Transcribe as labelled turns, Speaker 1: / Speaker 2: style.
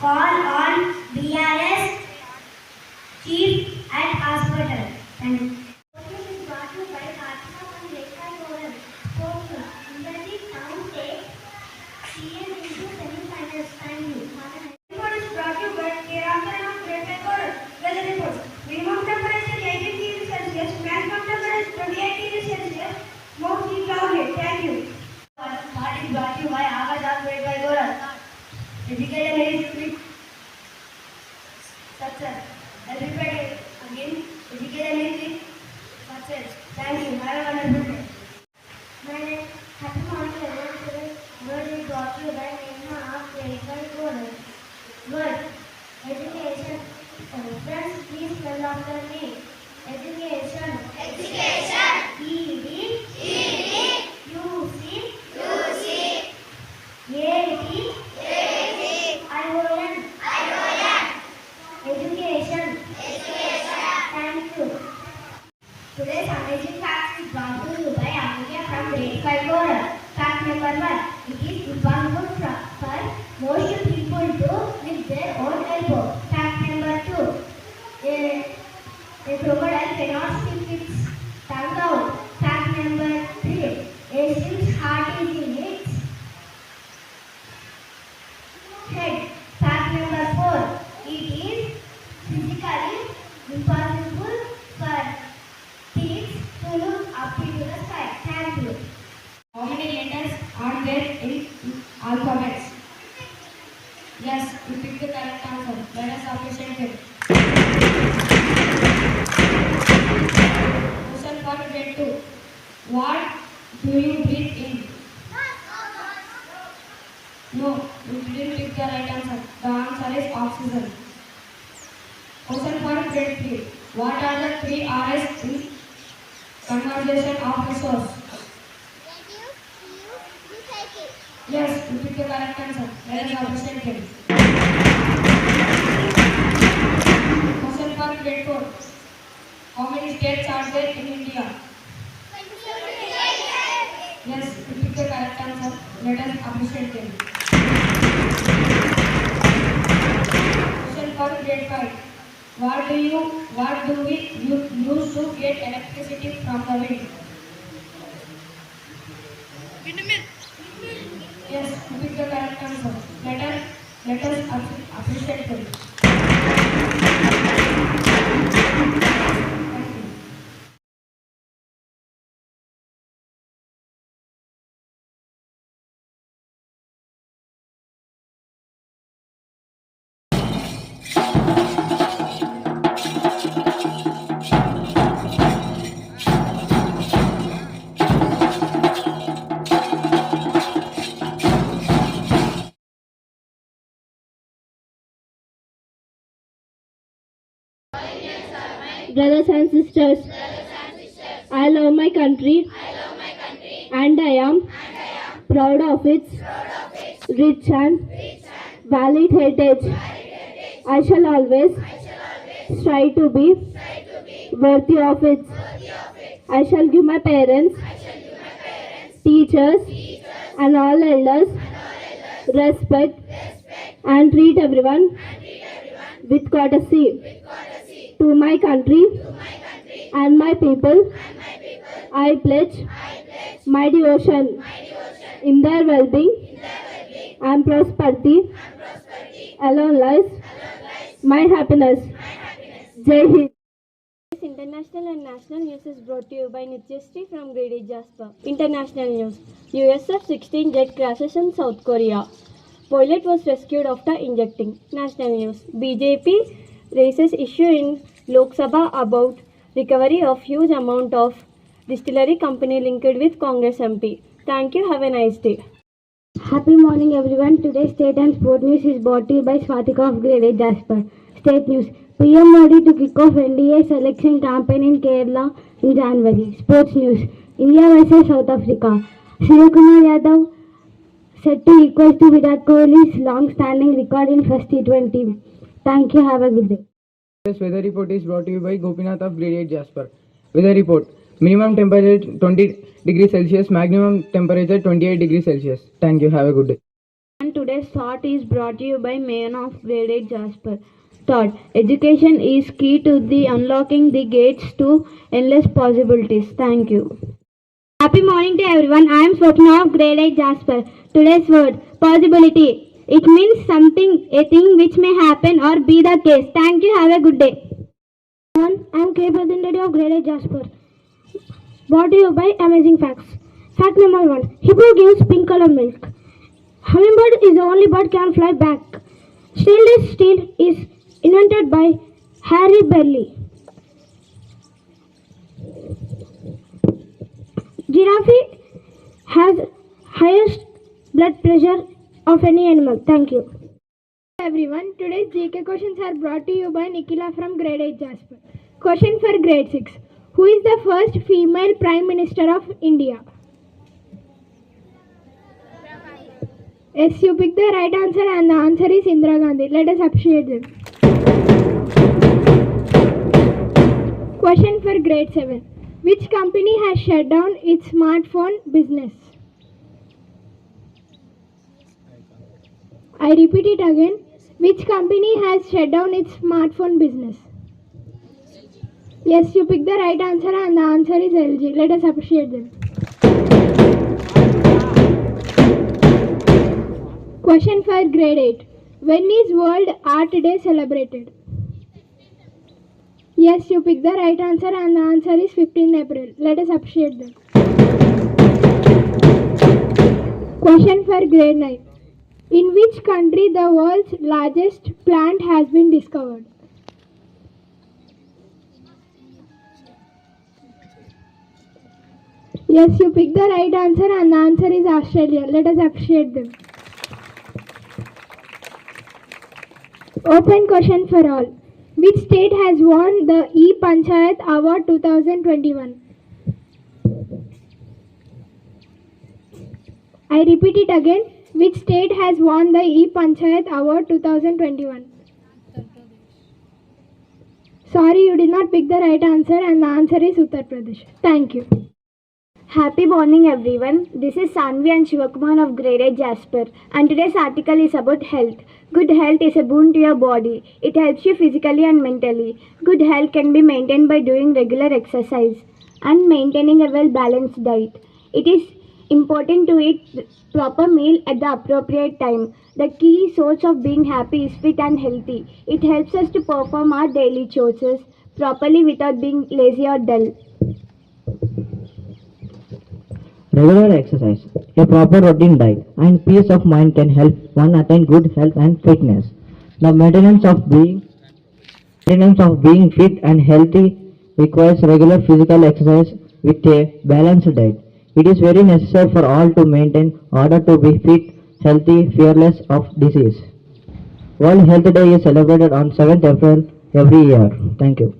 Speaker 1: Call on BRS Chief at Hospital. Thank you. This is brought to you by Karthika from Lakeside Forum. Sports Industry Town takes CM into semi-finals. Thank you. Report is brought to you by Kerala of Lakeside Forum. Weather report. Minimum temperature 18 degrees Celsius. Maximum temperature 28 degrees Celsius. Mostly cloudy. Thank you. Part is brought to you by Aagaz of Lakeside Forum. Educated is success. I'll repeat it again. Educated is success. Thank you. Have a wonderful day. My name is Happy Morning everyone. Today word is brought to you by Neha of Lakeside Forum. Word education. Friends, please spell after me. Education. Education. Education. Thank you. Today's amazing fact is brought to you by Amelia from grade 5 Forum. Fact number 1. It is impossible for most people to lift their own elbow. Fact number 2. A crocodile cannot stick its tongue out. Fact number 3. A ship's heart is in its head. Fact number 4. It is physically impossible for things to look up into the sky. Thank you. How many letters are there in alphabets? Yes, you picked the correct answer. Let us appreciate it. Question for grade 2. What do you breathe in? No, you didn't pick the right answer. The answer is oxygen. Question for grade 3. What are the 3 R's in conversation of resource? Yes, you picked the correct answer. Let us appreciate it. Question for grade 4. How many states are there in India? Yes, you picked the correct answer. Let us appreciate it. Question for grade 5. What do we use to get electricity from the wind? Windmill. Yes, you picked the correct answer. Let us appreciate it.
Speaker 2: Brothers and sisters, I love my country and I am proud of its rich and valid heritage. I shall always strive to be worthy of it. I shall give my parents, teachers and all elders respect and treat everyone with courtesy. To my country and my people, I pledge my devotion in their well-being and prosperity. Alone lies my happiness. Jai Hind. International and national news is brought to you by VIII from VIII Jasper. International news. US F-16 jet crashes in South Korea. Pilot was rescued after injecting. National news. BJP raises issue in Lok Sabha about recovery of huge amount of distillery company linked with Congress MP. Thank you. Have a nice day.
Speaker 3: Happy morning everyone. Today's state and sport news is brought to you by Swatika of VIII Jasper. State news. PM Modi to kick off NDA's election campaign in Kerala in January. Sports news. India vs South Africa. Suryakumar Yadav set to equal to Virat Kohli's long-standing record in first T20. Thank you. Have a good day.
Speaker 4: This weather report is brought to you by Gopinath of VIII Jasper. Weather report. Minimum temperature 20 degrees Celsius, maximum temperature 28 degrees Celsius. Thank you. Have a good day.
Speaker 3: And today today's thought is brought to you by Mayon of Grade 8 Jasper. Thought: education is key to the unlocking the gates to endless possibilities. Thank you. Happy morning to everyone. I am Swapna of Grade 8 Jasper. Today's word: possibility. It means something, a thing which may happen or be the case. Thank you. Have a good day. I am K. Representative of Grade 8 Jasper. Brought to you by Amazing Facts. Fact number 1. Hippo gives pink color milk. Hummingbird is the only bird can fly back. Stainless steel is invented by Harry Berley. Giraffe has highest blood pressure of any animal. Thank you. Everyone, today's GK questions are brought to you by Nikila from Grade 8 Jasper. Question for Grade 6. Who is the first female Prime Minister of India? Yes, you picked the right answer and the answer is Indira Gandhi. Let us appreciate them. Question for Grade 7. Which company has shut down its smartphone business? I repeat it again. Which company has shut down its smartphone business? Yes, you picked the right answer and the answer is LG. Let us appreciate them. Question for Grade 8. When is World Art Day celebrated? Yes, you picked the right answer and the answer is 15 April. Let us appreciate them. Question for Grade 9. In which country the world's largest plant has been discovered? Yes, you picked the right answer and the answer is Australia. Let us appreciate them. Open question for all. Which state has won the E-Panchayat Award 2021? I repeat it again. Which state has won the E-Panchayat Award 2021? Sorry, you did not pick the right answer and the answer is Uttar Pradesh. Thank you.
Speaker 2: Happy morning everyone. This is Sanvi and Shivakumar of Grade 8 Jasper and today's article is about health. Good health is a boon to your body. It helps you physically and mentally. Good health can be maintained by doing regular exercise and maintaining a well-balanced diet. It is important to eat proper meal at the appropriate time. The key source of being happy is fit and healthy. It helps us to perform our daily chores properly without being lazy or dull.
Speaker 5: Regular exercise, a proper routine diet, and peace of mind can help one attain good health and fitness. The maintenance of being fit and healthy requires regular physical exercise with a balanced diet. It is very necessary for all to maintain order to be fit, healthy, fearless of disease. World Health Day is celebrated on 7th April every year. Thank you.